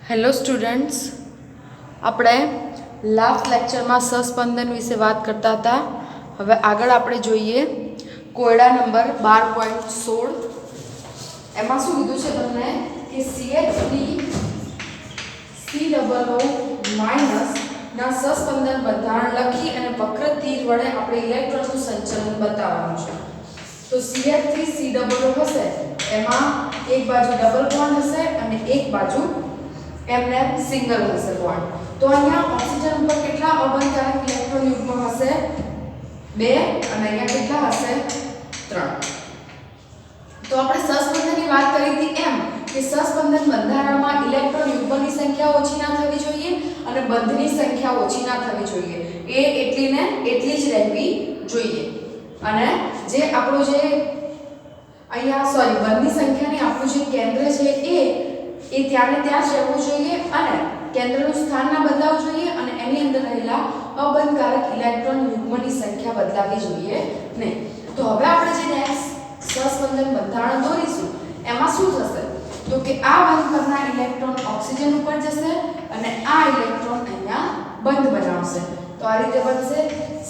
Hello students, આપણે last લેક્ચરમાં સસ્પંદન વિશે વાત કરતા હતા. હવે આગળ આપણે જોઈએ કોયડા નંબર 12.16. એમાં શું કીધું છે તમને કે CH3COO માઇનસ ના સસ્પંદન બંધારણ લખી અને વક્ર તીર વડે આપણે ઇલેક્ટ્રોનનું સંચલન બતાવવાનું છે. તો CH3COO હશે, એમાં એક બાજુ ડબલ બોન્ડ હશે અને એક બાજુ એમને સિંગલ હશે બોન્ડ. તો અહીંયા ઓક્સિજન ઉપર કેટલા અબંધકારક ઇલેક્ટ્રોન યુગ્મ હશે? 2 અને અહીંયા કેટલા હશે? 3. તો આપણે સસ્પંદનની વાત કરી હતી એમ કે સસ્પંદન બંધારણમાં ઇલેક્ટ્રોન યુગ્મની સંખ્યા ઓછી ના થવી જોઈએ અને બંધની સંખ્યા ઓછી ના થવી જોઈએ. એ એટલી ને એટલી જ રહેવી જોઈએ. અને જે આપણો જે અહીંયા બંધની સંખ્યાની આપણું જે કેન્દ્ર છે એ ત્યાં ને ત્યાં જ રહેવું જોઈએ અને કેન્દ્રનું સ્થાન ના બદલાવવું જોઈએ અને એની અંદર રહેલા અબંધકારક ઇલેક્ટ્રોન યુગ્મની સંખ્યા બદલાવી જોઈએ નહીં. તો હવે આપણે જે નેક્સ્ટ સસ્પંદન બંધારણ દોરીશું એમાં શું થશે? તો કે આ બંધ પરના ઇલેક્ટ્રોન ઓક્સિજન ઉપર જશે અને આ ઇલેક્ટ્રોન અહીંયા બંધ બનાવશે. તો આ રીતે બનશે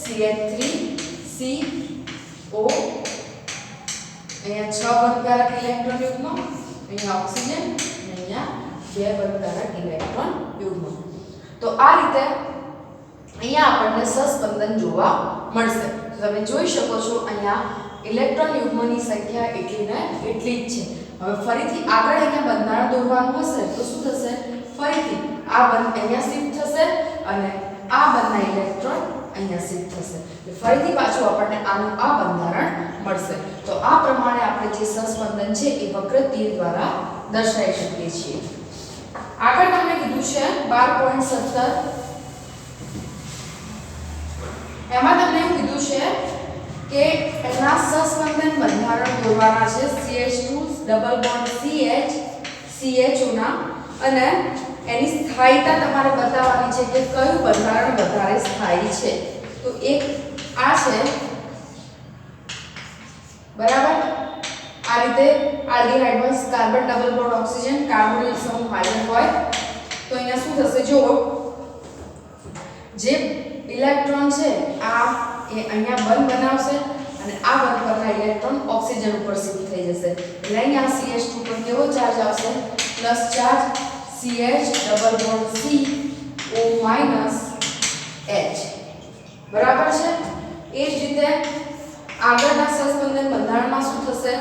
CH3CO, અહીંયા 6 બંધકારક ઇલેક્ટ્રોન યુગ્મ, અહીંયા ઓક્સિજન, અહીંયા 2 બંધકારક ઇલેક્ટ્રોન યુગ્મ. તો આ રીતે અહીંયા આપણને સસ્પંદન જોવા મળશે. તો તમે જોઈ શકો છો અહીંયા ઇલેક્ટ્રોન યુગ્મની સંખ્યા એટલી ને એટલી જ છે. હવે ફરીથી આગળ અહીંયા બંધારણ દોરવાનું હશે તો શું થશે? ફરીથી આ બંધ અહીંયા શિફ્ટ થશે અને આ બંધના ઇલેક્ટ્રોન અહીંયા શિફ્ટ થશે. ફરીથી પાછું આપણને આનું આ બંધારણ મળશે. તો આ પ્રમાણે આપણે જે સસ્પંદન છે એ વક્ર તીર દ્વારા દર્શાવી શકીએ છીએ. આગળ તમને કીધું છે 12.17. એમાં તમને એવું કીધું છે કે એના સસ્પંદન બંધારણ દોરવાના છે CH2 ડબલ બોન્ડ CHO ના અને એની સ્થાયીતા તમારે બતાવવાની છે કે કયું બંધારણ વધારે સ્થાયી છે. તો એક આ છે, બરાબર. આ રીતે આલ્ડીહાઇડમાં carbon double bond oxygen, carbonyl સમૂહ હાજર હોય તો અહીંયા શું થશે? જો જે ઇલેક્ટ્રોન છે આ એ અહીંયા બંધ બનાવશે અને આ બંધ પરના ઇલેક્ટ્રોન ઓક્સિજન ઉપર શિફ્ટ થઈ જશે. એટલે અહીંયા CH2 પર કેવો ચાર્જ આવશે? Plus charge. CH double bond CO minus H, બરાબર છે. એ જ રીતે આગળના સસ્પંદન બંધારણમાં શું થશે?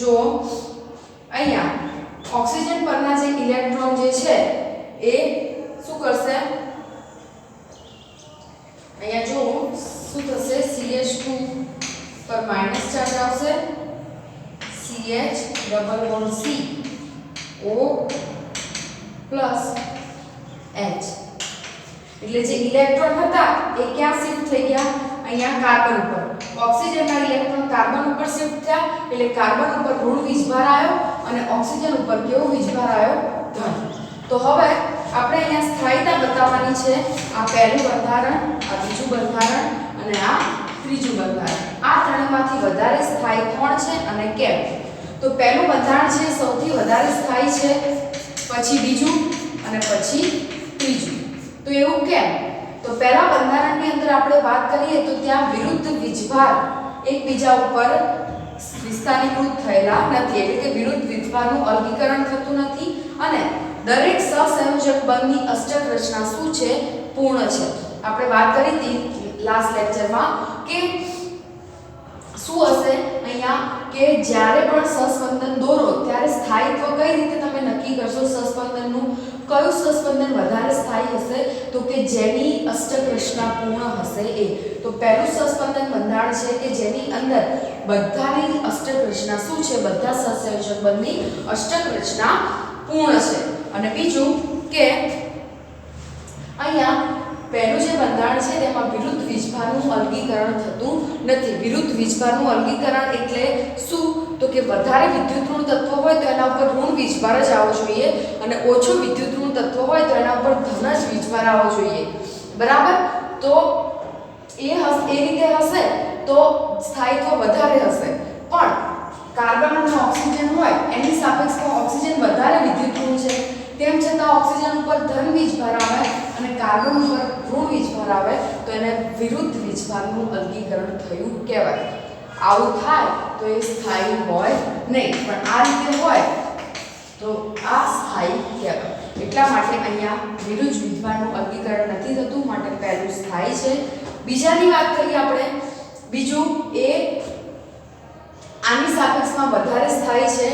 જો અહીંયા ઓક્સિજન પરના જે ઇલેક્ટ્રોન જે છે એ શું કરશે? અહીંયા જો શું થશે? CH2 પર માઈનસ ચાર્જ આવશે, CH double bond CO plus H. એટલે જે ઇલેક્ટ્રોન હતા એ ક્યાં શિફ્ટ થઈ ગયા? અહીંયા કાર્બન ઉપર. ઓક્સિજનના ઇલેક્ટ્રોન કાર્બન ઉપર શિફ્ટ થયા એટલે કાર્બન ઉપર ઋણ વીજભાર આવ્યો અને ઓક્સિજન ઉપર કેવો વીજભાર આવ્યો? ધન. તો હવે આપણે અહીંયા સ્થાયીતા બતાવવાની છે. આ પહેલું બંધારણ, આ બીજું બંધારણ અને આ ત્રીજું બંધારણ. આ ત્રણમાંથી વધારે સ્થાયી કોણ છે અને કેમ? તો પહેલું બંધારણ છે સૌથી વધારે સ્થાયી છે, પછી બીજું અને પછી ત્રીજું. તો એવું કેમ? તો પહેલા બંધારણની અંદર આપણે વાત કરીએ તો ત્યાં વિરુદ્ધ વીજભાર એકબીજા ઉપર વિસ્થાપીકૃત થયેલા નથી, એટલે કે વિરુદ્ધ વીજભારનું અલગીકરણ થતું નથી અને દરેક સહસંયોજક બંધની અષ્ટક રચના શું છે? પૂર્ણ છે. આપણે વાત કરી હતી લાસ્ટ લેક્ચરમાં કે શું હશે અહીંયા કે જ્યારે પણ સસ્પંદન દોરો ત્યારે સ્થાયીત્વ કઈ રીતે તમે નક્કી કરશો? સસ્પંદનનું કયું સસ્પંદન વધારે સ્થાયી હશે? તો કે જેની અષ્ટક રચના પૂર્ણ હશે એ. તો પહેલું સસ્પંદન બંધારણ છે કે જેની અંદર બધાની અષ્ટક રચના શું છે? બધા સહસંયોજક બંધની અષ્ટક રચના પૂર્ણ છે. અને બીજું કે અહીંયા પહેલું જે બંધારણ છે તેમાં વિરુદ્ધ વીજભારનું અલગીકરણ થતું નથી. વિરુદ્ધ વીજભારનું અલગીકરણ એટલે શું? તો કે વધારે વિદ્યુત ઋણ તત્વ હોય તો એના ઉપર ઋણ વીજભાર જ આવવો જોઈએ અને ઓછો વિદ્યુત ઋણ તત્વ હોય તો એના ઉપર ધન જ વીજભાર આવવો જોઈએ, બરાબર. તો એ રીતે હશે તો સ્થાયીત્વ વધારે હશે. પણ કાર્બન અને ઓક્સિજન હોય એની સાપેક્ષમાં ઓક્સિજન વધારે વિદ્યુત ઋણ છે, તેમ છતાં ઓક્સિજન ઉપર ધન વીજભાર આવે અને કાર્બન ઉપર ઋણ વીજભાર આવે તો એને વિરુદ્ધ વીજભારનું અલગીકરણ થયું કહેવાય. આવું થાય તો એ સ્થાયી હોય નહીં, પણ આ રીતે હોય તો આ સ્થાયી કહેવાય. એટલા માટે અહીંયા વિરુદ્ધ વીજભારનું અલગીકરણ નથી થતું, માટે પહેલું સ્થાયી છે. બીજાની વાત કરીએ આપણે. બીજું એ આની સાપેક્ષમાં વધારે સ્થાયી છે,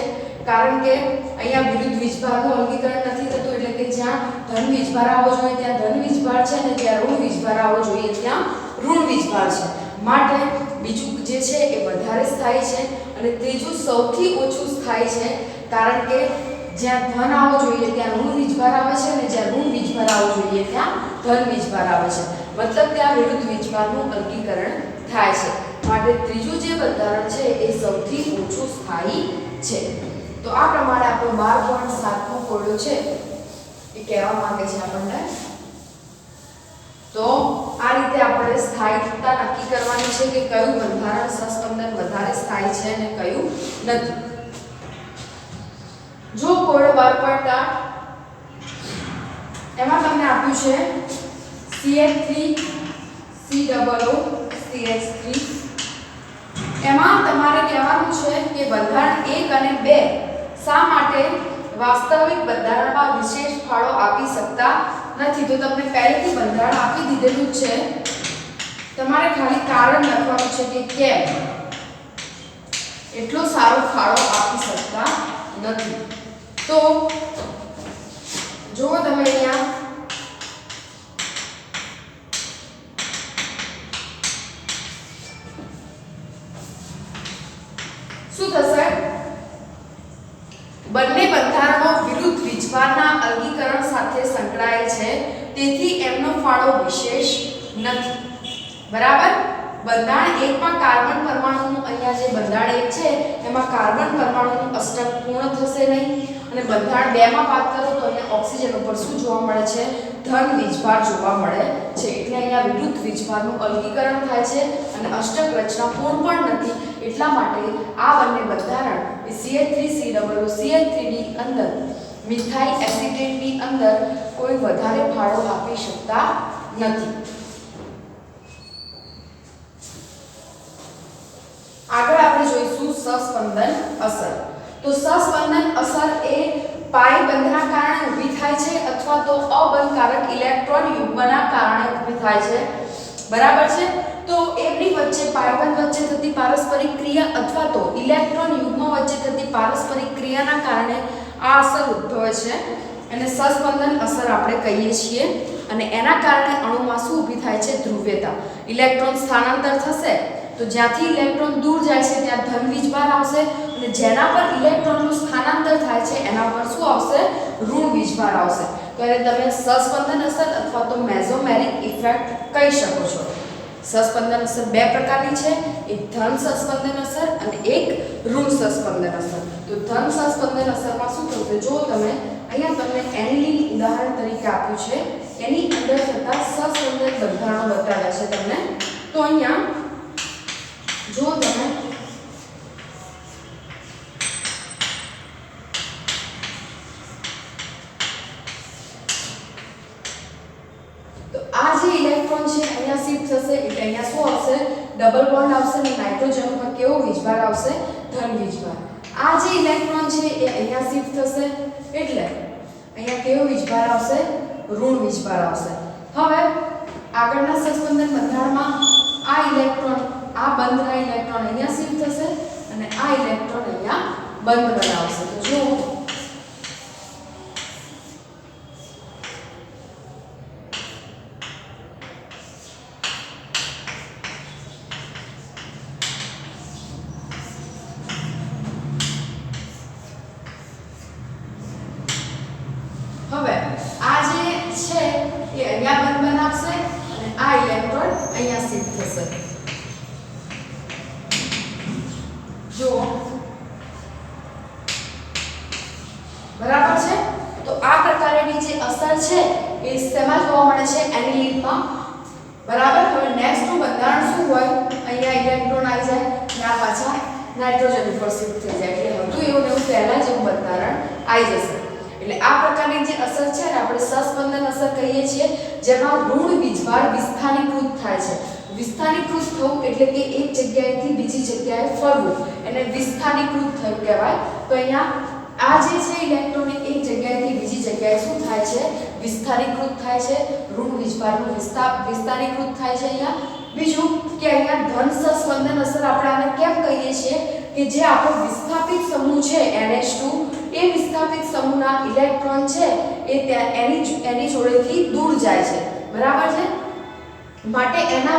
કારણ કે અહીંયા વિરુદ્ધ વીજભારનું અલગીકરણ નથી થતું, એટલે કે જ્યાં ધન વીજભાર આવવો જોઈએ ત્યાં ધન વીજભાર છે ને જ્યાં ઋણ વીજભાર આવવો જોઈએ ત્યાં ઋણ વીજભાર છે. માટે બીજું જે છે એ વધારે સ્થાયી છે. અને ત્રીજું સૌથી ઓછું સ્થાયી છે, કારણ કે જ્યાં ધન આવવો જોઈએ ત્યાં ઋણ વીજભાર આવે છે અને જ્યાં ઋણ વીજભાર આવવો જોઈએ ત્યાં ધન વીજભાર આવે છે. મતલબ ત્યાં વિરુદ્ધ વીજભારનું અલગીકરણ થાય છે. માટે ત્રીજું જે બંધારણ છે એ સૌથી ઓછું સ્થાયી છે. તો આ પ્રમાણે આપણો 12.7 નો કોયડો છે એ કહેવા માંગે છે આપણને. તો આ રીતે આપણે સ્થાયીતા નક્કી કરવાની છે કે કયું બંધારણ સહસ્પંદન વધારે સ્થાયી છે અને કયું નથી. જો કોયડો 12.8 એમાં તમને આપ્યું છે CH3 COO CH3. એમાં તમારે કહેવાનું છે કે બંધારણ 1 અને 2 શા માટે વાસ્તવિક બંધારણમાં વિશેષ ફાળો આપી શકતા નથી. તો તમને પહેલેથી બંધારણ આપી દીધેલું છે, તમારે ખાલી કારણ લખવાનું છે કે કેમ એટલો સારો ફાળો આપી શકતા નથી. તો જો તમે અહીંયા શું થશે? બંને બંધારણો વિરુદ્ધ વીજભારના અલગીકરણ સાથે સંકળાયેલ છે, તેથી એમનો ફાળો વિશેષ નથી. બરાબર. બંધારણ 1 માં કાર્બન પરમાણુનું અહીંયા જે બંધારણ 1 છે એમાં કાર્બન પરમાણુનું અષ્ટક પૂર્ણ થશે નહીં, અને બંધારણ 2 માં વાત કરો તો અહીંયા ઓક્સિજન ઉપર શું જોવા મળે છે? ધન વીજભાર જોવા મળે છે. એટલે અહીંયા વિરુદ્ધ વીજભારનું અલગીકરણ થાય છે અને અષ્ટક રચના પૂર્ણ પણ નથી. એટલા માટે આ બંને બંધારણ CH3COO CH3 ની અંદર મિથાઇલ એસિટેટની અંદર કોઈ વધારે ફાળો આપી શકતા નથી. આગળ આપણે જોઈશું સહસ્પંદન અસર. તો સહસ્પંદન અસર એ પાઇ બંધના કારણે ઊભી થાય છે અથવા તો અબંધકારક ઇલેક્ટ્રોન યુગ્મના કારણે ઊભી થાય છે. બરાબર છે. તો એમની વચ્ચે પાયબંધ વચ્ચે થતી પારસ્પરિક ક્રિયા અથવા તો ઇલેક્ટ્રોન યુગ્મ વચ્ચે થતી પારસ્પરિક ક્રિયાના કારણે આ અસર ઉદ્ભવે છે અને સહસ્પંદન અસર આપણે કહીએ છીએ. અને એના કારણે અણુમાં શું ઊભી થાય છે? ધ્રુવ્યતા. ઇલેક્ટ્રોન સ્થાનાંતર થશે તો જ્યાંથી ઇલેક્ટ્રોન દૂર જાય છે ત્યાં ધન વીજભાર આવશે, અને જેના પર ઇલેક્ટ્રોનનું સ્થાનાંતર થાય છે એના પર શું આવશે? ઋણ વીજભાર આવશે. તો એને તમે સહસ્પંદન અસર અથવા તો મેસોમેરિક ઇફેક્ટ કહી શકો છો. સહસ્પંદન અસર બે પ્રકારની છે, એક ધન સહસ્પંદન અસર અને એક ઋણ સહસ્પંદન અસર. તો ધન સહસ્પંદન અસરમાં શું થશે? જો તમે અહીંયા તમને એનિલિન ઉદાહરણ તરીકે આપ્યું છે, એની અંદર થતા સહસ્પંદન બંધારણો બતાવ્યા છે તમને. તો અહીંયા જો તમે તો આ જે ઇલેક્ટ્રોન છે અહીંયા શિફ્ટ થશે એટલે અહીંયા શું આવશે? ડબલ બોન્ડ આવશે અને નાઇટ્રોજન ઉપર કેવો વીજભાર આવશે? ધન વીજભાર. આ જે ઇલેક્ટ્રોન છે એ અહીંયા શિફ્ટ થશે એટલે અહીંયા કેવો વીજભાર આવશે? ઋણ વીજભાર આવશે. હવે આગળના સહસ્પંદન બંધારણમાં આ ઇલેક્ટ્રોન આ બંધના ઇલેક્ટ્રોન અહીંયા શિફ્ટ થશે અને આ ઇલેક્ટ્રોન અહીંયા બંધ બનાવશે. તો જો હવે આ જે છે એ અહીંયા બંધ બનાવશે અને આ ઇલેક્ટ્રોન અહીંયા શિફ્ટ થશે. જો બરાબર છે. તો આ પ્રકારની જે અસર છે એ શેમાં જોવા મળે છે? એનિલિનમાં. બરાબર. હવે નેક્સ્ટ નું બંધારણ શું હોય? અહીંયા ઇલેક્ટ્રોન આવી જાય અને આ પાછા નાઇટ્રોજન ઉપર શિફ્ટ થઈ જાય એટલે હતું એવું ને એવું પહેલા જેવું બંધારણ આવી જશે. એટલે આ પ્રકારની જે અસર છે ને આપણે સસ્પંદન અસર કહીએ છીએ, જેમાં ઋણ વીજભાર વિસ્થાનીકૃત થાય છે. વિસ્થાનીકૃત થવું એટલે કે એક જગ્યાએથી બીજી જગ્યાએ ફરવું, એને વિસ્થાનીકૃત થયું કહેવાય. તો અહીંયા આ જે છે ઇલેક્ટ્રોન એક જગ્યાએથી બીજી જગ્યાએ શું થાય છે? વિસ્થાનીકૃત થાય છે. ઋણ વીજભારનું વિસ્થાનીકૃત થાય છે અહીંયા. બીજું કે અહીંયા ધન સસ્પંદન અસર આપણે આને કેમ કહીએ છીએ કે જે આપણો વિસ્થાપિત સમૂહ છે NH2, એ વિસ્થાપિત સમૂહના ઇલેક્ટ્રોન છે એ એની જોડેથી દૂર જાય છે. બરાબર છે? માટે એના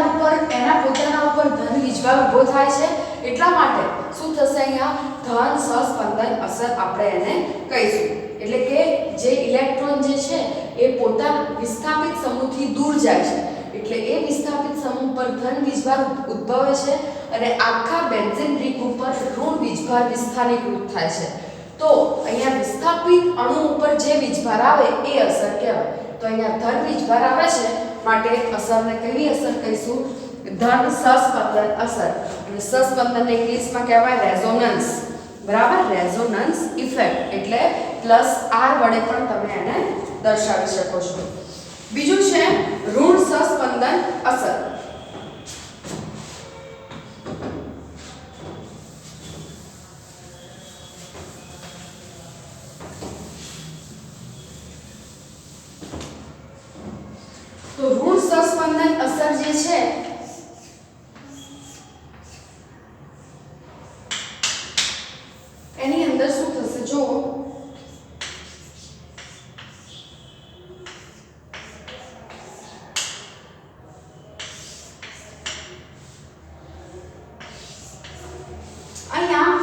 પોતાના ઉપર ધન વીજભાર ઊભો થાય છે. એટલા માટે શું થશે અહીંયા? ધન સસ્પંદન અસર આપણે એને કહીશું. એટલે કે જે ઇલેક્ટ્રોન જે છે એ પોતાના વિસ્થાપિત સમૂહથી દૂર જાય છે, એટલે એ વિસ્થાપિત સમૂહ પર ધન વીજભાર ઉદ્ભવે છે અને આખા બેન્ઝીન રિંગ ઉપર ઋણ વીજભાર વિસ્થાનીકૃત થાય છે. તો અહીંયા વિસ્થાપિત અણુ ઉપર જે વીજભાર આવે એ અસર કહેવાય. તો અહીંયા ધન વીજભાર આવે છે માટે અસરને કેવી અસર કહીશું? ધન સસ્પંદન અસર. અને સસ્પંદનને ઇંગ્લિશમાં કહેવાય રેઝોનન્સ. બરાબર? રેઝોનન્સ ઇફેક્ટ એટલે +R વડે પણ તમે એને દર્શાવી શકો છો. બીજું છે ઋણ સસ્પંદન અસર. તો ઋણ સસ્પંદન અસર જે છે એની અંદર શું થશે? જો અહીંયા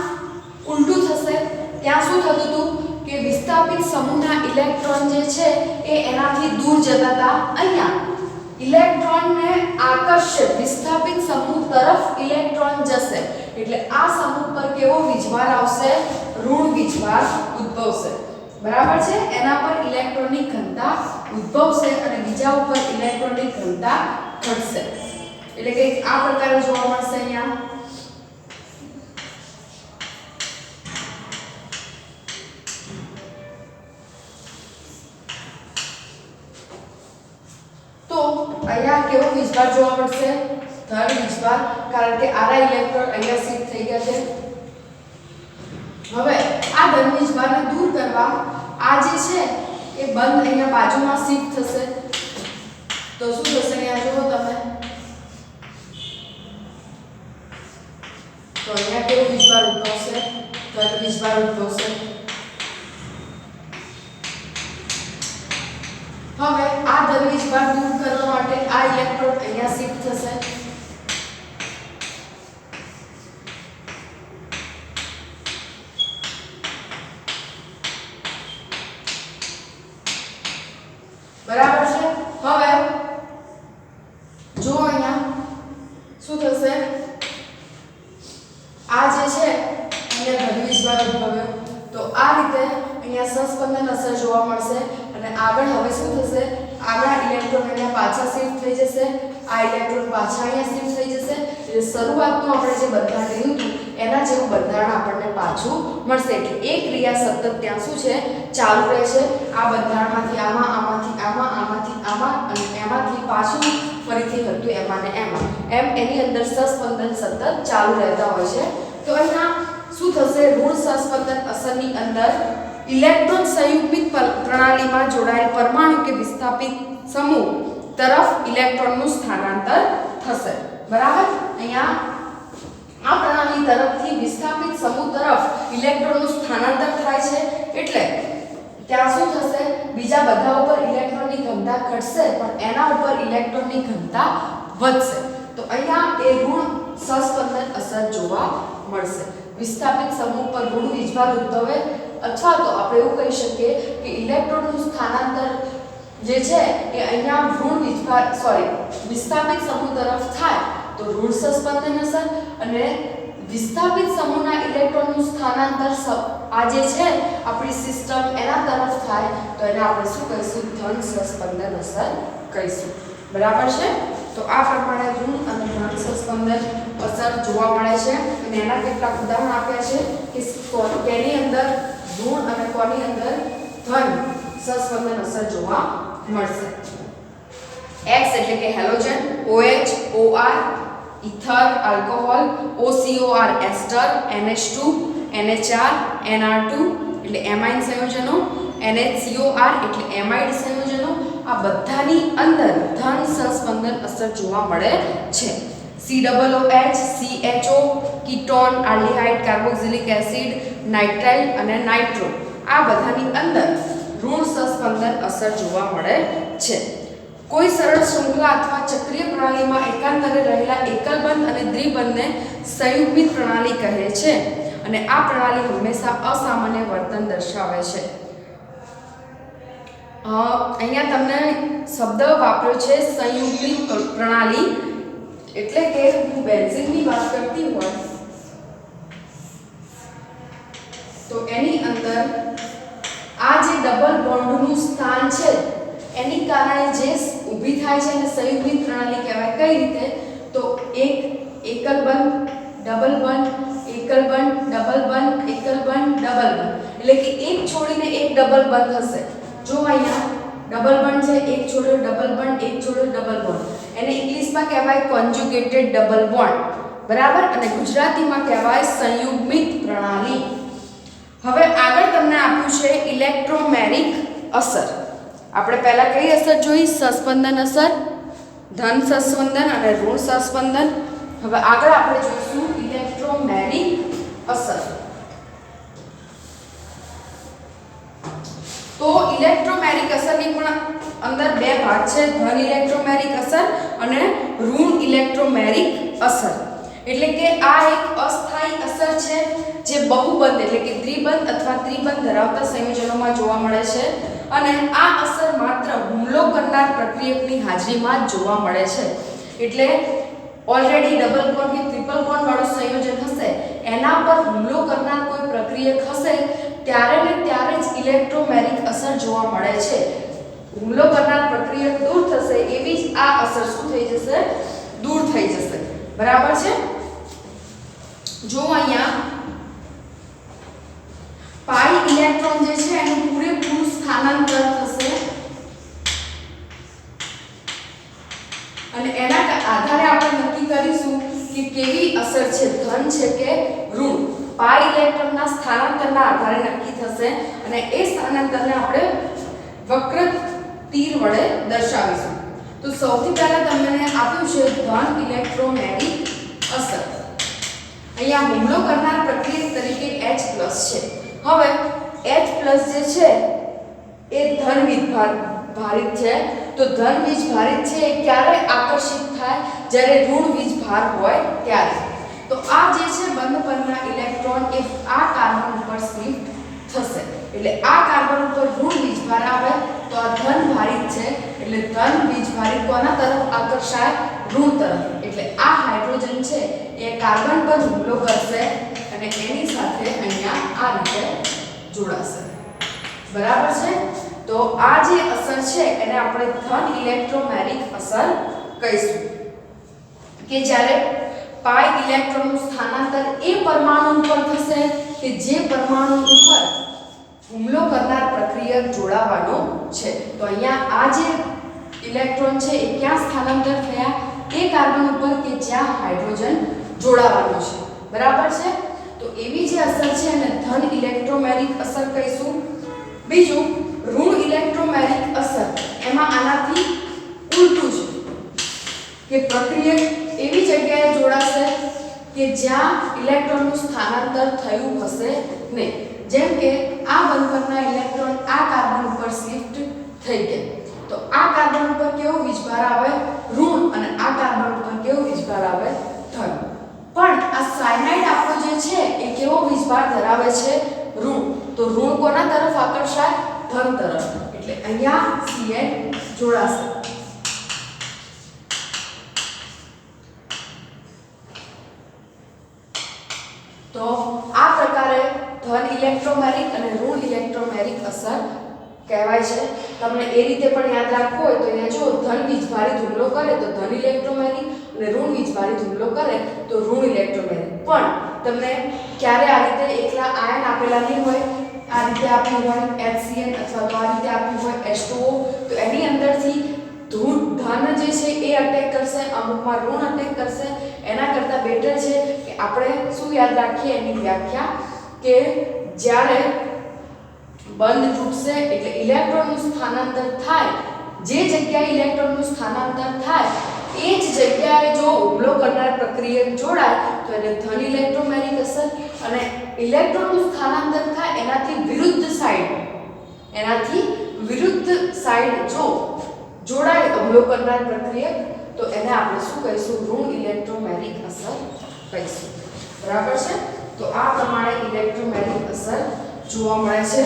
ઉલટું થશે. ત્યાં શું થતું હતું કે વિસ્થાપિત સમૂહના ઇલેક્ટ્રોન જે છે એ એનાથી દૂર જતા હતા. અહીંયા ઇલેક્ટ્રોનને આકર્ષે વિસ્થાપિત સમૂહ તરફ ઇલેક્ટ્રોન જશે, એટલે આ સમૂહ પર કેવો વીજભાર આવશે? ઋણ વીજભાર ઉદ્ભવશે. બરાબર છે? એના પર ઇલેક્ટ્રોનની ઘનતા ઉદ્ભવશે અને બીજા ઉપર ઇલેક્ટ્રોનની ઘનતા ઘટશે. એટલે કે આ પ્રકારે જોવા મળશે અહીંયા. તો અહીંયા કેવો વીજભાર જોવા મળશે? ધન વીજભાર, કારણ કે આરા ઇલેક્ટ્રોન અહીંયા શિફ્ટ થઈ ગયા છે. હવે આ ધન વીજભારને દૂર કરવા આ જે છે એ બંધ અહીંયા બાજુમાં શિફ્ટ થશે. તો શું થશે? અહીંયા જુઓ તમે, તો અહીંયા કેવો વીજભાર ઉદ્ભવશે? ધન વીજભાર ઉદ્ભવશે. હવે આ ધન વીજભાર દૂર કરવા માટે આ ઇલેક્ટ્રોન અહીંયા શિફ્ટ થશે. બરાબર છે? હવે જો અહીંયા શું થશે? આ જે છે અહીંયા ધન વીજભાર ઉદ્ભવ્યો, તો આ રીતે અહીંયા સસ્પંદન અસર જોવા મળશે. અને આગળ હવે શું થશે? આગળ ઇલેક્ટ્રોન અહીંયા પાછા શિફ્ટ થઈ જશે, આ ઇલેક્ટ્રોન પાછા અહીંયા શિફ્ટ થઈ જશે. એટલે શરૂઆતનું આપણે જે બંધારણ લીધું હતું એના જેવું બંધારણ આપણને પાછું મળશે. એટલે એક ક્રિયા સતત ત્યાં શું છે? ચાલુ રહેશે. આ બંધારણમાંથી આમાં, આમાંથી આમાં, આમાંથી આમાં અને એમાંથી પાછું ફરીથી હતું એમાં ને એમાં, એમ એની અંદર સસ્પંદન સતત ચાલુ રહેતા હોય છે. તો અહીંયા શું થશે? ઋણ સસ્પંદન અસરની અંદર ઇલેક્ટ્રોન સંયુગ્મિત પ્રણાલીમાં જોડાયેલ પરમાણુ કે વિસ્થાપિત સમૂહ તરફ ઇલેક્ટ્રોનનું સ્થાનાંતર થશે. બરાબર? અહીંયા આ પ્રણાલી તરફથી વિસ્થાપિત સમૂહ તરફ ઇલેક્ટ્રોનનું સ્થાનાંતર થાય છે. એટલે ત્યાં શું થશે? બીજા બધા ઉપર ઇલેક્ટ્રોનની ઘનતા ઘટશે, પણ એના ઉપર ઇલેક્ટ્રોનની ઘનતા વધશે. તો અહીંયા એ ઋણ સસ્પંદન અસર જોવા મળશે. વિસ્થાપિત સમૂહ પર ઋણ વીજભાર ઉદ્ભવે, અથવા તો આપણે એવું કહી શકીએ કે ઇલેક્ટ્રોનનું સ્થાનાંતર જે છે એ અહીંયા ઋણ વીજભાર વિસ્થાપિત સમૂહ તરફ થાય તો ઋણ સસ્પંદન અસર, અને વિસ્થાપિત સમૂહના ઇલેક્ટ્રોનનું સ્થાનાંતર આ જે છે આપણી સિસ્ટમ એના તરફ થાય તો એને આપણે શું કહીશું? ધન સસ્પંદન અસર કહીશું. બરાબર છે? તો આ પ્રમાણે ઋણ અને ધન સસ્પંદન અસર જોવા મળે છે. અને એના કેટલાક ઉદાહરણ આપ્યા છે કે કેની અંદર ઋણ અને કોની અંદર ધન સહસ્પંદન અસર જોવા મળશે. X એટલે કે halogen, OH, OR ether, alcohol, OCOR ester, NH2, NHR, NR2 એટલે એમાઇન સંયોજનો, NHCOR એટલે એમાઇડ સંયોજનો. આ બધાની અંદર ધન સહસ્પંદન અસર જોવા મળે છે. COOH, CHO, ketone, aldehyde, carboxylic acid, nitrile અને નાઇટ્રો આ બધાની અંદર ઋણ સહસ્પંદન અસર જોવા મળે છે. કોઈ સરળ શૃંખલા અથવા ચક્રીય પ્રણાલીમાં એકાંતરે રહેલા એકલબંધ અને દ્વિબંધને સંયુગ્મિત પ્રણાલી કહે છે અને આ પ્રણાલી હંમેશા અસામાન્ય વર્તન દર્શાવે છે. અહીંયા તમને શબ્દ વાપર્યો છે સંયુગ્મિત પ્રણાલી, એટલે કે હું બેન્ઝીનની વાત કરતી હોય તો એની અંદર આ જે ડબલ બોન્ડનું સ્થાન છે એની કારણે જે ઊભી થાય છે એને સંયુગ્મિત પ્રણાલી કહેવાય. કઈ રીતે? તો એક એકલ બંધ, ડબલ બંધ, એકલ બંધ, ડબલ બંધ, એકલ બંધ, ડબલ બંધ, એટલે કે એક છોડીને એક ડબલ બંધ હશે. જો અહીંયા ડબલ બંધ છે, એક છોડ્યો ડબલ બંધ, એક છોડ્યો ડબલ બોન્ડ, એને ઇંગ્લિશમાં કહેવાય કોન્જ્યુગેટેડ ડબલ બોન્ડ, બરાબર, અને ગુજરાતીમાં કહેવાય સંયુગ્મિત પ્રણાલી. હવે આગળ તમને આપ્યું છે ઇલેક્ટ્રોમેરિક અસર. આપણે પહેલા કઈ અસર જોઈ? સહસ્પંદન અસર, ધન સહસ્પંદન અને ઋણ સહસ્પંદન. હવે આગળ આપણે જોઈશું ઇલેક્ટ્રોમેરિક અસર. તો ઇલેક્ટ્રોમેરિક અસરની પણ અંદર બે ભાગ છે, ધન ઇલેક્ટ્રોમેરિક અસર અને ઋણ ઇલેક્ટ્રોમેરિક અસર. એટલે કે આ એક અસ્થાયી અસર છે જે બહુબંધ એટલે કે દ્વિબંધ અથવા ત્રિબંધ ધરાવતા સંયોજનોમાં જોવા મળે છે અને આ અસર માત્ર હુમલો કરનાર પ્રક્રિયકની હાજરીમાં જ જોવા મળે છે. એટલે ઓલરેડી ડબલ બોન્ડ કે ટ્રિપલ બોન્ડ વાળું સંયોજન હશે, એના પર હુમલો કરનાર કોઈ પ્રક્રિયક હશે ત્યારે ને ત્યારે જ ઇલેક્ટ્રોમેરિક અસર જોવા મળે છે. હુમલો કરનાર પ્રક્રિયક દૂર થશે એવી જ આ અસર શું થઈ જશે? દૂર થઈ જશે. બરાબર છે? જો અહીંયા પાઈ ઇલેક્ટ્રોન જે છે એનું પૂરેપૂરું સ્થાનાંતર થશે અને એના આધારે આપણે નક્કી કરીશું કે કેવી અસર છે, ધન છે કે ઋણ. પાઈ ઇલેક્ટ્રોનના સ્થાનાંતરના આધારે નક્કી થશે અને એ સ્થાનાંતરને આપણે વક્ર તીર વડે દર્શાવીશું. તો સૌથી પહેલા તમને આપ્યું છે ધન ઇલેક્ટ્રોમેરિક અસર. અહીંયા હુમલો કરનાર પ્રક્રિયક તરીકે H+ છે. હવે H+ જે છે એ ધન વીજભારિત છે. તો ધન વીજભારિત છે એ ક્યારે આકર્ષિત થાય? જ્યારે ઋણ વીજભાર હોય ત્યારે. તો આ જે છે બંધ પરના ઇલેક્ટ્રોન એ આ કાર્બન ઉપર શિફ્ટ થશે. એટલે આ કાર્બન ઉપર ઋણ વીજભાર આવે તો આ ધન ભારિત છે, એટલે ધન વીજભારિત કોના તરફ આકર્ષાય? ઋણ તરફ. એટલે આ હાઇડ્રોજન છે એ કાર્બન પર હુમલો કરશે અને એની સાથે અહીંયા આ રીતે જોડાશે. બરાબર છે? તો આ જે અસર છે એને આપણે ધન ઇલેક્ટ્રોમેરિક અસર કહીશું કે જ્યારે પાઈ ઇલેક્ટ્રોનનું સ્થાનાંતર એ પરમાણુ ઉપર થશે કે જે પરમાણુ ઉપર હુમલો કરનાર પ્રક્રિયક જોડાવાનો છે. તો અહીંયા આ જે ઇલેક્ટ્રોન છે એ ક્યાં સ્થાનાંતર થયા? એ કાર્બન ઉપર કે જ્યાં હાઇડ્રોજન જોડાવાનો છે. બરાબર છે? તો એવી જે અસર છે એને ધન ઇલેક્ટ્રોમેરિક અસર કહીશું. બીજું ઋણ ઇલેક્ટ્રોમેરિક અસર, એમાં આનાથી ઉલટું છે કે પ્રક્રિયક એવી જગ્યાએ જોડાશે કે જ્યાં ઇલેક્ટ્રોનનું સ્થાનાંતર થયું હશે નહીં. જેમ કે આ બંધ પરના ઇલેક્ટ્રોન આ કાર્બન ઉપર શિફ્ટ થઈ ગયા તો આ કાર્બન ઉપર કેવો વીજભાર આવે? ઋણ, અને આ કાર્બન ઉપર કેવો વીજભાર આવે? ધન. પણ આ સાયનાઇડ આપણો જે છે એ કેવો વીજભાર ધરાવે છે? ઋણ. તો ઋણ કોના તરફ આકર્ષાય? ધન તરફ. એટલે અહીંયા Cn જોડાશે. તો આ પ્રકારે ધન ઇલેક્ટ્રોમેરિક અને ઋણ ઇલેક્ટ્રોમેરિક અસર કહેવાય છે. તમને એ રીતે પણ યાદ રાખવું હોય તો અહીંયા જો ધન વીજભારિત હુમલો કરે તો ધન ઇલેક્ટ્રોમેરિક અને ઋણ વીજભારિત હુમલો કરે તો ઋણ ઇલેક્ટ્રોમેરિક. પણ તમને ક્યારે આ રીતે એકલા આયન આપેલા નહીં હોય, આ રીતે આપ્યું હોય HCN અથવા તો આ રીતે આપ્યું હોય H2O, તો એની અંદરથી ધન જે છે એ અટેક કરશે, અમુકમાં ઋણ અટેક કરશે. એના કરતાં બેટર છે કે આપણે શું યાદ રાખીએ એની વ્યાખ્યા, કે જ્યારે બંધ તૂટશે એટલે ઇલેક્ટ્રોનનું સ્થાનાંતર થાય, જે જગ્યાએ ઇલેક્ટ્રોનનું સ્થાનાંતર થાય એ જ જગ્યાએ જો હુમલો કરનાર પ્રક્રિયક જોડાય તો એને ધન ઇલેક્ટ્રોમેરિક અસર, અને ઇલેક્ટ્રોનનું સ્થાનાંતર થાય એનાથી વિરુદ્ધ સાઈડ જો જોડાય હુમલો કરનાર પ્રક્રિયક, તો એને આપણે શું કહીશું? ઋણ ઇલેક્ટ્રોમેરિક અસર કહીશું. બરાબર છે? તો આ પ્રમાણે ઇલેક્ટ્રોમેરિક અસર જોવા મળે છે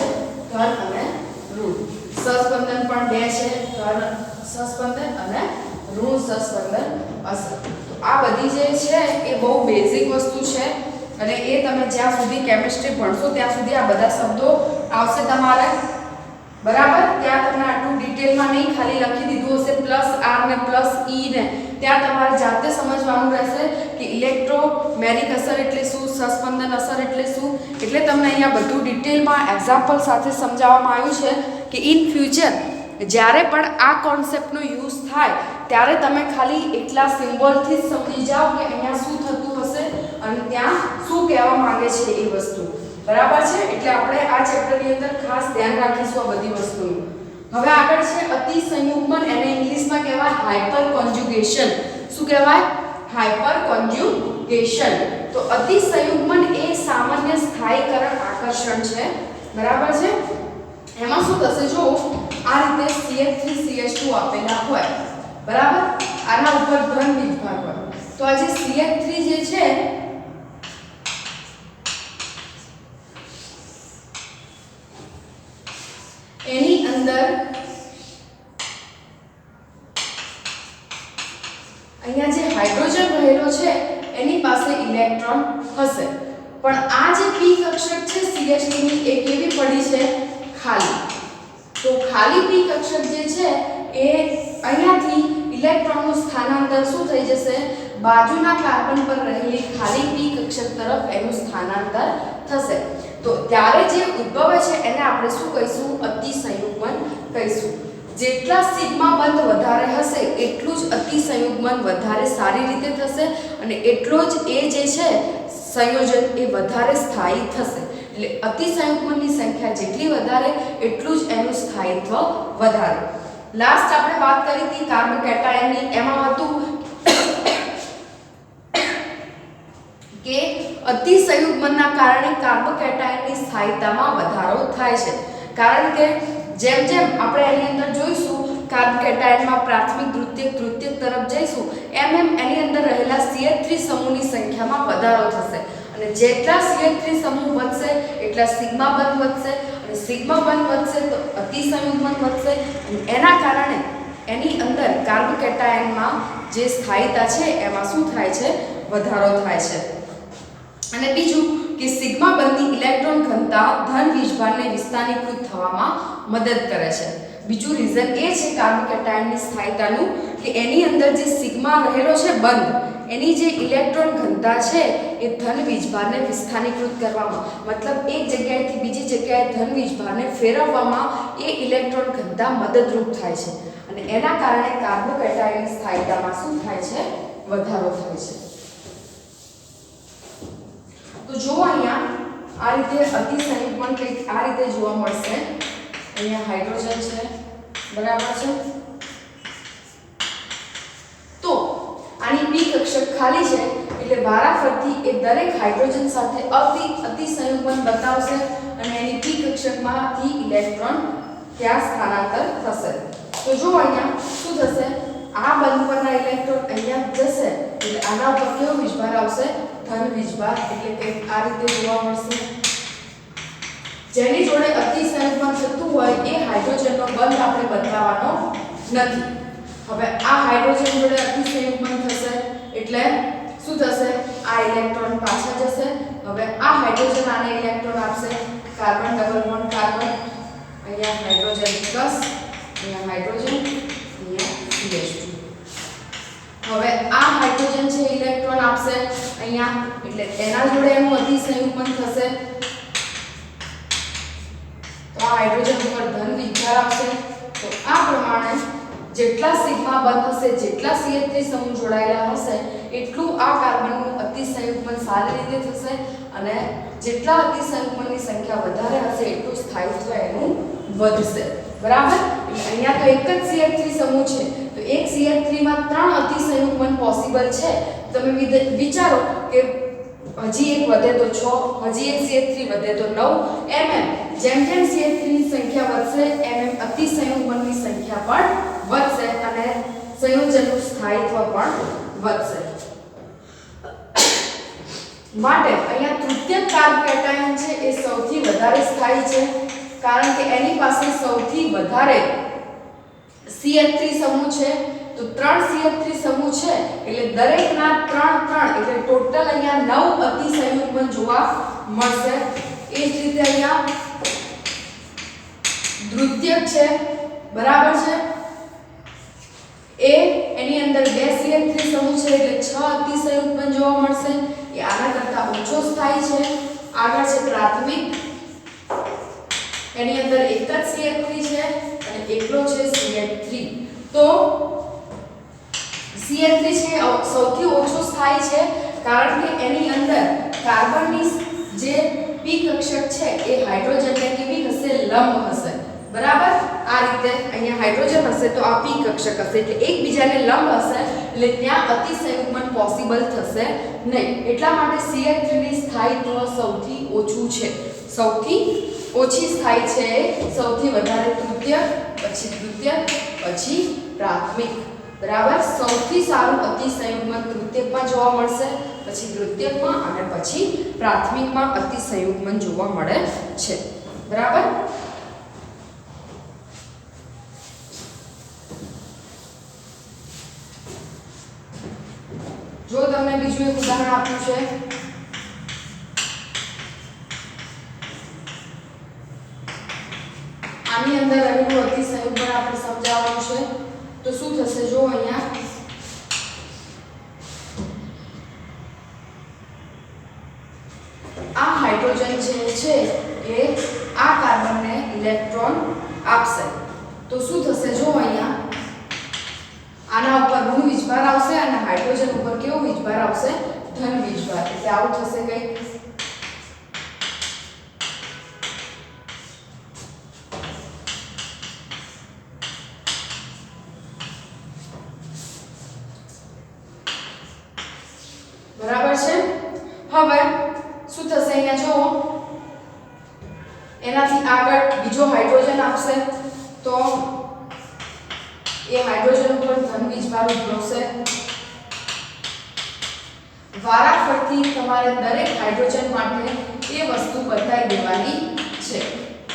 ધન અને ઋણ. સહસ્પંદન પણ બે છે, ધન સહસ્પંદન અને ઋણ સહસ્પંદન અસર. તો આ બધી જે છે એ બહુ બેઝિક વસ્તુ છે, અને એ તમે જ્યાં સુધી કેમિસ્ટ્રી ભણશો ત્યાં સુધી આ બધા શબ્દો આવશે તમારે. બરાબર? ત્યાં તમને આટલું ડિટેલમાં નહીં, ખાલી લખી દીધું હશે +R ને +E ને, ત્યાં તમારે જાતે સમજવાનું રહેશે કે ઇલેક્ટ્રોમેરિક અસર એટલે શું, સહસ્પંદન અસર એટલે શું. એટલે તમને અહીંયા બધું ડિટેલમાં એક્ઝામ્પલ સાથે સમજાવવામાં આવ્યું છે કે ઇન ફ્યુચર જ્યારે પણ આ કોન્સેપ્ટનો યુઝ થાય ત્યારે તમે ખાલી એટલા સિમ્બોલથી જ સમજી જાઓ કે અહીંયા શું થતું હશે અને ત્યાં શું કહેવા માંગે છે એ વસ્તુ. બરાબર છે? એટલે આપણે આ ચેપ્ટરની અંદર ખાસ ધ્યાન રાખીશું આ બધી વસ્તુનું. હવે આગળ છે અતિસંયુગ્મન, એને ઇંગ્લિશમાં કહેવાય હાઇપર કોન્જ્યુગેશન. શું કહેવાય? Hyper conjugation. તો અતિસંયુગ્મન એ સામાન્ય સ્થાયીકરણ આકર્ષણ છે. બરાબર છે? એમાં શું થશે? જો આ રીતે CH3CH2 આપેલા હોય, બરાબર, આના ઉપર ધન વીજભાર હોય, તો આ જે CH3 જે છે એની અંદર અહીંયા જે હાઇડ્રોજન રહેલો છે એની પાસે ઇલેક્ટ્રોન હશે, પણ આ જે p કક્ષક છે CH2 ની એ કેવી પડી છે? ખાલી. તો ખાલી p કક્ષક જે છે એ અહીંયાથી ઇલેક્ટ્રોનનું સ્થાનાંતર શું થઈ જશે? બાજુના કાર્બન પર રહેલી ખાલી p કક્ષક તરફ એનું સ્થાનાંતર થશે. તો ત્યારે જે ઉદ્ભવે છે એને આપણે શું કહીશું? અતિસંયુગ્મન કહીશું. જેટલા સિગ્મા બંધ વધારે હશે એટલું જ અતિસંયુગ્મન વધારે સારી રીતે થશે, અને એટલો જ એ જે છે સંયોજન એ વધારે સ્થાયી થશે. એટલે અતિસંયુગ્મનની સંખ્યા જેટલી વધારે એટલું જ એનું સ્થાયિત્વ વધારે. લાસ્ટ આપણે વાત કરી હતી કાર્બન કેટાયનની. એમાં હતું કે અતિસંયુગ્મનના કારણે કાર્બન કેટાયનની સ્થાયીતામાં વધારો થાય છે. કારણ કે જેમ જેમ આપણે એની અંદર જોઈશું કાર્બન કેટાયનમાં પ્રાથમિક દ્વિતીયક તૃતીયક તરફ જઈશું એમ એમ એની અંદર રહેલા CH3 સમૂહની સંખ્યામાં વધારો થશે, અને જેટલા CH3 સમૂહ વધશે એટલા સિગ્મા બંધ વધશે, અને સિગ્મા બંધ વધશે તો અતિસંયુગ્મન વધશે, અને એના કારણે એની અંદર કાર્બન કેટાયનમાં જે સ્થાયીતા છે એમાં શું થાય છે? વધારો થાય છે. અને બીજું કે સિગ્મા બંધની ઇલેક્ટ્રોન ઘનતા ધન વીજભારને વિસ્થાનીકૃત થવામાં મદદ કરે છે. બીજું રીઝન એ છે કાર્બન કેટાયનની સ્થાયીતાનું કે એની અંદર જે સિગ્મા રહેલો છે બંધ, એની જે ઇલેક્ટ્રોન ઘનતા છે એ ધન વીજભારને વિસ્થાનીકૃત કરવામાં, મતલબ એક જગ્યાએથી બીજી જગ્યાએ ધન વીજભારને ફેરવવામાં એ ઇલેક્ટ્રોન ઘનતા મદદરૂપ થાય છે, અને એના કારણે કાર્બન કેટાયનની સ્થાયીતામાં શું થાય છે? વધારો થાય છે. તો જો અહીંયા આ રીતે અતિસંયુગ્મન કંઈક આ રીતે જોવા મળશે. અહીંયા હાઇડ્રોજન છે, બરાબર છે? તો આની p કક્ષક ખાલી છે એટલે વારાફરતી એ દરેક હાઇડ્રોજન સાથે અતિસંયુગ્મન બતાવશે, અને એની p કક્ષકમાંથી ઇલેક્ટ્રોન ત્યાં સ્થાનાંતર થશે. તો જો અહીંયા શું થશે? આ બંધ પરના ઇલેક્ટ્રોન અહીંયા જશે એટલે આના ઉપર કેવો વીજભાર આવશે? ધન વીજભાર. એટલે કંઈક આ રીતે જોવા મળશે. જેની જોડે અતિસંયુગ્મન થતું હોય એ હાઇડ્રોજનનો બંધ આપણે બદલાવાનો નથી. હવે આ હાઇડ્રોજન જોડે અતિસંયુગ્મન થશે એટલે શું થશે? આ ઇલેક્ટ્રોન પાછા જશે. હવે આ હાઇડ્રોજન આને ઇલેક્ટ્રોન આપશે, કાર્બન ડબલ બોન્ડ કાર્બન, અહીંયા હાઇડ્રોજન પ્લસ, અહીંયા હાઇડ્રોજન, અહીંયા CH2. હવે આ હાઇડ્રોજન છે ઇલેક્ટ્રોન આપશે અહીંયા, એટલે એના જોડે એનું અતિસંયુગ્મન થશે. આ હાઇડ્રોજન ઉપર ધન વીજભાર આવશે તો આ પ્રમાણે જેટલા સિગ્મા બંધ હશે જેટલા CH3 સમૂહ જોડાયેલા હશે એટલું આ કાર્બનનું અતિસંયુગ્મન સારી રીતે થશે અને જેટલા અતિસંયુગ્મનની સંખ્યા વધારે હશે એટલું સ્થાયિત્વ એનું વધશે બરાબર અહીંયા તો એક જ CH3 સમૂહ છે તો એક CH3 માં 3 અતિસંયુગ્મન પોસિબલ છે તમે વિચારો કે હજી એક વધે તો 6 હજી એક CH3 વધે તો 9 એમ જેમ જેમ CH3 ની સંખ્યા વધશે એમ અતિસંયુગ્મનની સંખ્યા પણ વધશે અને સંયોજનનું સ્થાયિત્વ પણ વધશે માટે અહીંયા તૃતીયક કાર્બ કેટાયન છે એ સૌથી વધારે સ્થાયી છે કારણ કે એની પાસે સૌથી વધારે CH3 સમૂહ છે તો 3 CH3 સમૂહ છે એટલે દરેકના 3 એટલે ટોટલ અહીંયા 9 અતિસંયુગ્મન જોવા મળશે એ જ રીતે અહીંયા દ્વિતીયક છે બરાબર છે એની અંદર 2 CH3 સમૂહ છે એટલે 6 અતિસંયુગ્મન જોવા મળશે એ આના કરતા ઓછો સ્થાયી છે આગળ છે પ્રાથમિક એની અંદર એક જ CH3 છે અને એકલો છે CH3 તો CH3 છે સૌથી ઓછો સ્થાયી છે કારણ કે એની અંદર કાર્બનની જે p કક્ષક છે એ હાઇડ્રોજનને કેવી હશે લંબ હશે બરાબર આ રીતે અહીંયા હાઇડ્રોજન હશે તો આ p કક્ષક હશે એટલે એકબીજાને લંબ હશે એટલે ત્યાં અતિસંયુગ્મન પોસિબલ થશે નહીં એટલા માટે CH3 ની સ્થાયિત્વ સૌથી ઓછું છે સૌથી ઓછી સ્થાયી છે સૌથી વધારે તૃતીયક પછી દ્વિતીયક પછી પ્રાથમિક બરાબર સૌથી સારું અતિસંયુગ્મન તૃતીયકમાં જોવા મળશે પછી દ્વિતીયકમાં અને પછી પ્રાથમિકમાં અતિસંયુગ્મન જોવા મળે છે બરાબર જો તમને બીજું એક ઉદાહરણ આપ્યું છે આની અંદર રહેલું અતિસંયુગ્મન આપણે સમજાવવાનું છે તો શું થશે જો અહીંયા આ હાઇડ્રોજન જે છે એ આ કાર્બનને ઇલેક્ટ્રોન આપશે તો શું થશે જો અહીંયા આના ઉપર ઋણ વીજભાર આવશે અને હાઇડ્રોજન ઉપર કેવો વીજભાર આવશે ધન વીજભાર એટલે આવું થશે કઈ બરાબર છે હવે શું થશે અહીંયા જો એનાથી આગળ બીજો હાઇડ્રોજન આપશે તો એ હાઇડ્રોજન ઉપર ધન વીજભાર ઉદ્ભવશે વારાફરતી તમારે દરેક હાઇડ્રોજન માટે એ વસ્તુ બતાવી દેવાની છે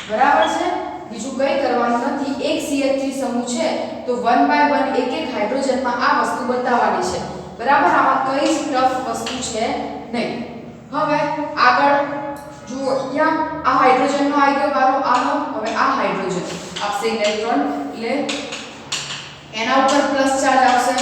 બરાબર છે બીજું કંઈ કરવાનું નથી એક CH3 સમૂહ છે તો 1 બાય 1 એક એક હાઇડ્રોજનમાં આ વસ્તુ બતાવવાની છે બરાબર આમાં કઈ જ ટફ વસ્તુ છે નહીં હવે આગળ જુઓ અહીંયા આ હાઇડ્રોજનનો આવી ગયો વારો આનો હવે આ હાઇડ્રોજન આપશે ઇલેક્ટ્રોન એટલે એના ઉપર પ્લસ ચાર્જ આવશે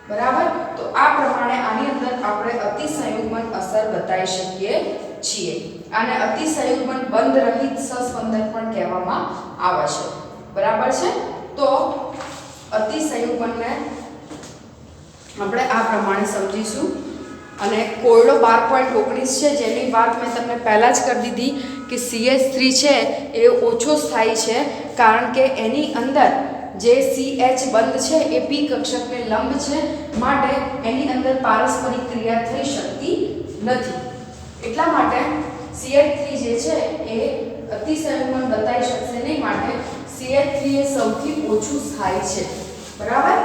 બરાબર તો આ પ્રમાણે આની અંદર આપણે અતિસંયુગ્મન અસર બતાવી શકીએ છીએ આને અતિસંયુગ્મન બંધ રહિત સહસ્પંદન પણ કહેવામાં આવે છે બરાબર છે તો અતિસંયુગ્મનને આપણે આ પ્રમાણે સમજીશું અને કોયડો 12.19 છે જેની વાત મેં તમને પહેલાં જ કરી દીધી કે CH3 છે એ ઓછો સ્થાયી છે કારણ કે એની અંદર જે CH બંધ છે એ p કક્ષકને લંબ છે માટે એની અંદર પારસ્પરિક ક્રિયા થઈ શકતી નથી એટલા માટે CH3 જે છે એ અતિસંયુગ્મન બતાવી શકશે નહીં માટે CH3 એ સૌથી ઓછું સ્થાયી છે બરાબર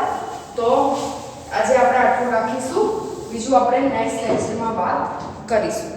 તો આજે આપણે આટલું રાખીશું બીજું આપણે નેક્સ્ટ લેક્ચરમાં વાત કરીશું